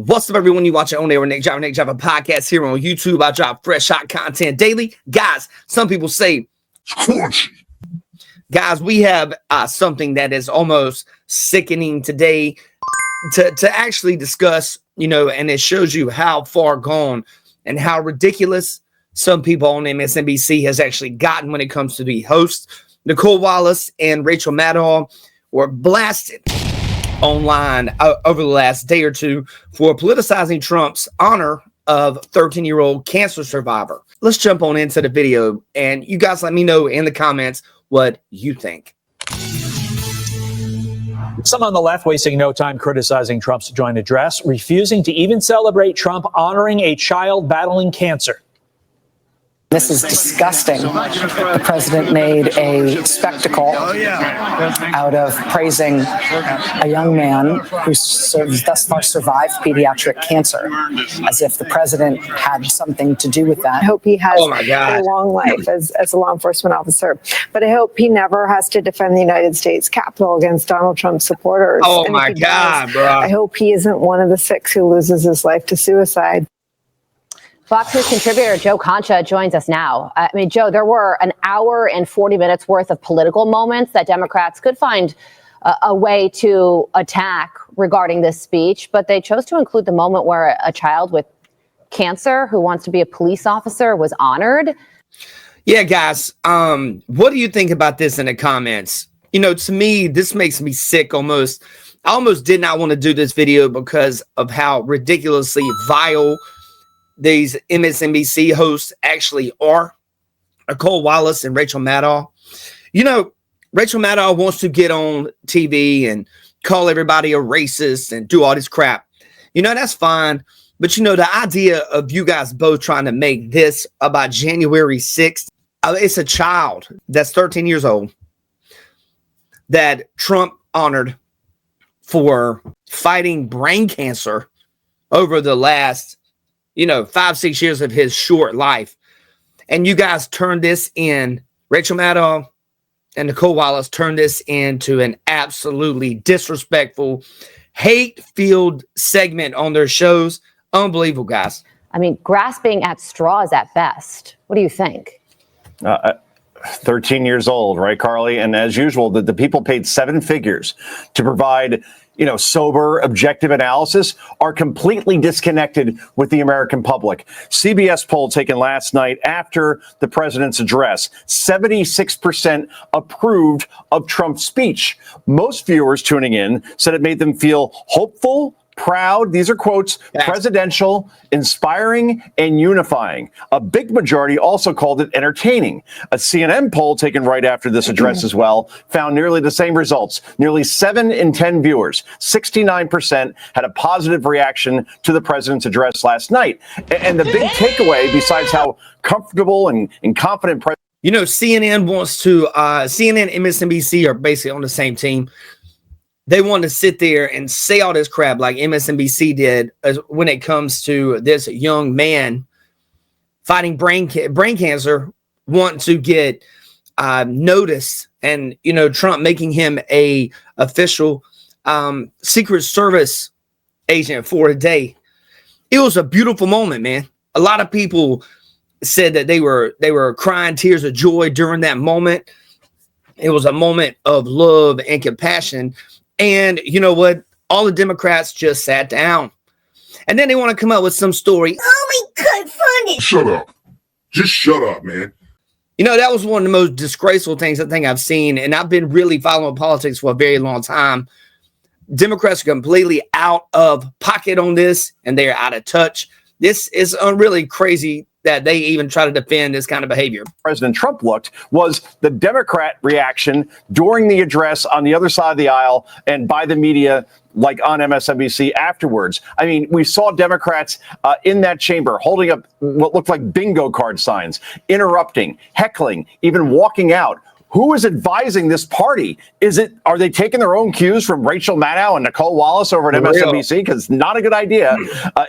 What's up, everyone? You watching On Air with Nick Driver podcast here on YouTube. I drop fresh, hot content daily. Guys, some people say, guys, we have something that is almost sickening today to actually discuss, and it shows you how far gone and how ridiculous some people on MSNBC has actually gotten when it comes to the hosts. Nicolle Wallace and Rachel Maddow were blasted online over the last day or two for politicizing Trump's honor of 13-year-old cancer survivor. Let's jump on into the video, and you guys let me know in the comments what you think. Some on the left wasting no time criticizing Trump's joint address, refusing to even celebrate Trump honoring a child battling cancer. This is disgusting. The president made a spectacle out of praising a young man who thus far survived pediatric cancer, as if the president had something to do with that. I hope he has a long life as a law enforcement officer, but I hope he never has to defend the United States Capitol against Donald Trump supporters. Oh my God, bro. I hope he isn't one of the 6 who loses his life to suicide. Fox News contributor Joe Concha joins us now. Joe, there were an hour and 40 minutes worth of political moments that Democrats could find a way to attack regarding this speech, but they chose to include the moment where a child with cancer who wants to be a police officer was honored. Yeah, guys, what do you think about this in the comments? To me, this makes me sick almost. I almost did not want to do this video because of how ridiculously vile these MSNBC hosts actually are. Nicolle Wallace and Rachel Maddow. Rachel Maddow wants to get on TV and call everybody a racist and do all this crap. That's fine. But the idea of you guys both trying to make this about January 6th, it's a child that's 13 years old that Trump honored for fighting brain cancer over the last 5-6 years of his short life. And you guys turned this in, Rachel Maddow and Nicolle Wallace turned this into an absolutely disrespectful, hate-filled segment on their shows. Unbelievable, guys. Grasping at straws at best. What do you think? 13 years old, right, Carly? And as usual, the people paid 7 figures to provide sober, objective analysis, are completely disconnected with the American public. CBS poll taken last night after the president's address, 76% approved of Trump's speech. Most viewers tuning in said it made them feel hopeful, proud, these are quotes, presidential, inspiring, and unifying. A big majority also called it entertaining. A CNN poll taken right after this address as well found nearly the same results. Nearly 7 in 10 viewers, 69%, had a positive reaction to the president's address last night. And the big takeaway, besides how comfortable and confident CNN wants to, CNN and MSNBC are basically on the same team. They want to sit there and say all this crap like MSNBC did when it comes to this young man fighting brain cancer, want to get notice, and Trump making him a official Secret Service agent for a day. It was a beautiful moment, man. A lot of people said that they were crying tears of joy during that moment. It was a moment of love and compassion. And you know what? All the Democrats just sat down. And then they want to come up with some story. Oh my God, funny. Shut up. Just shut up, man. That was one of the most disgraceful things I think I've seen. And I've been really following politics for a very long time. Democrats are completely out of pocket on this, and they're out of touch. This is really crazy that they even try to defend this kind of behavior. President Trump looked was the Democrat reaction during the address on the other side of the aisle and by the media, like on MSNBC afterwards. We saw Democrats in that chamber holding up what looked like bingo card signs, interrupting, heckling, even walking out. Who is advising this party? Are they taking their own cues from Rachel Maddow and Nicolle Wallace over at MSNBC? Because not a good idea.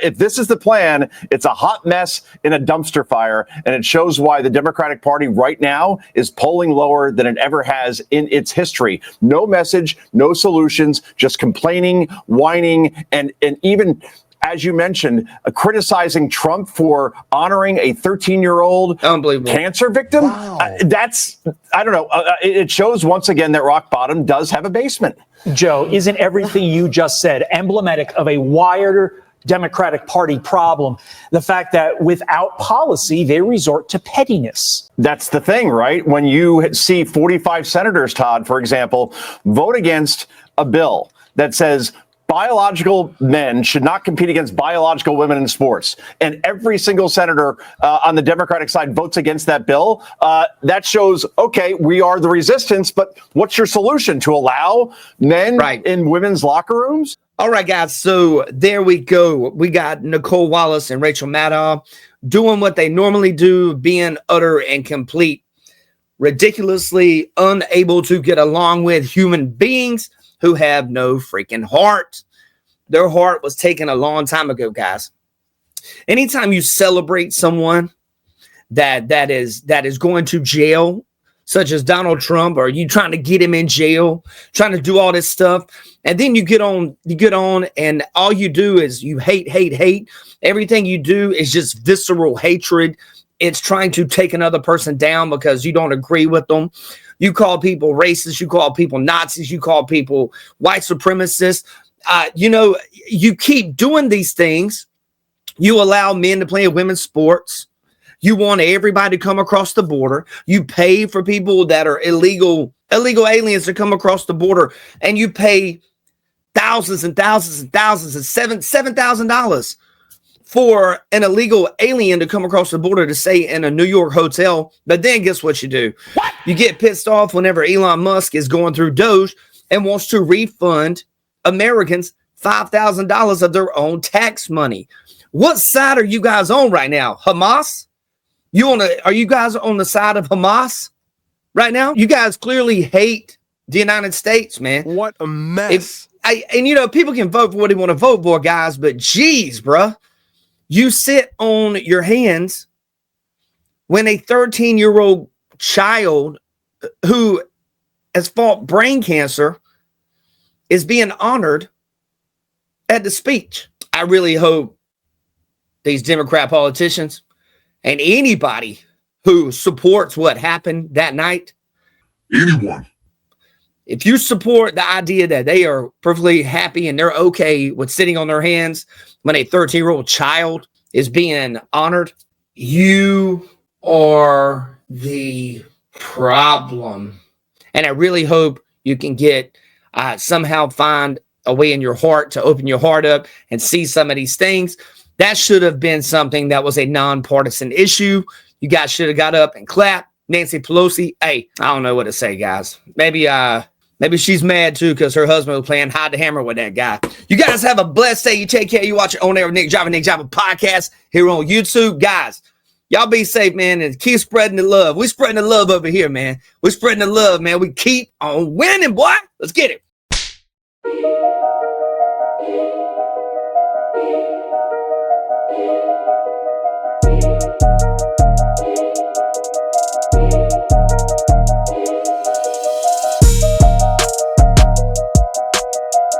If this is the plan, it's a hot mess in a dumpster fire, and it shows why the Democratic Party right now is polling lower than it ever has in its history. No message, no solutions, just complaining, whining, and even as you mentioned, criticizing Trump for honoring a 13-year-old cancer victim. Wow. I don't know. It shows once again that rock bottom does have a basement. Joe, isn't everything you just said emblematic of a wider Democratic Party problem? The fact that without policy, they resort to pettiness. That's the thing, right? When you see 45 senators, Todd, for example, vote against a bill that says biological men should not compete against biological women in sports, and every single senator on the Democratic side votes against that bill, that shows, okay, we are the resistance, but what's your solution? To allow men in women's locker rooms? All right, guys, so there we go. We got Nicolle Wallace and Rachel Maddow doing what they normally do, being utter and complete, ridiculously unable to get along with human beings who have no freaking heart. Their heart was taken a long time ago, guys. Anytime you celebrate someone that is going to jail, such as Donald Trump, or you trying to get him in jail, trying to do all this stuff, and then you get on, and all you do is you hate. Everything you do is just visceral hatred. It's trying to take another person down because you don't agree with them. You call people racist. You call people Nazis. You call people white supremacists. You keep doing these things. You allow men to play in women's sports. You want everybody to come across the border. You pay for people that are illegal aliens to come across the border, and you pay thousands and thousands and thousands and $7,000 for an illegal alien to come across the border to stay in a New York hotel. But then guess what you do? What? You get pissed off whenever Elon Musk is going through Doge and wants to refund Americans $5,000 of their own tax money. What side are you guys on right now? Hamas? Are you guys on the side of Hamas right now? You guys clearly hate the United States, man. What a mess. People can vote for what they want to vote for, guys, but geez, bruh. You sit on your hands when a 13-year-old child who has fought brain cancer is being honored at the speech. I really hope these Democrat politicians and anybody who supports what happened that night, anyone, if you support the idea that they are perfectly happy and they're okay with sitting on their hands when a 13-year-old child is being honored, you are the problem. And I really hope you can somehow find a way in your heart to open your heart up and see some of these things. That should have been something that was a nonpartisan issue. You guys should have got up and clapped. Nancy Pelosi, hey, I don't know what to say, guys. Maybe she's mad too because her husband was playing hide the hammer with that guy. You guys have a blessed day. You take care. You watch your On Air with Nick Java podcast here on YouTube. Guys, y'all be safe, man, and keep spreading the love. We're spreading the love over here, man. We're spreading the love, man. We keep on winning, boy. Let's get it.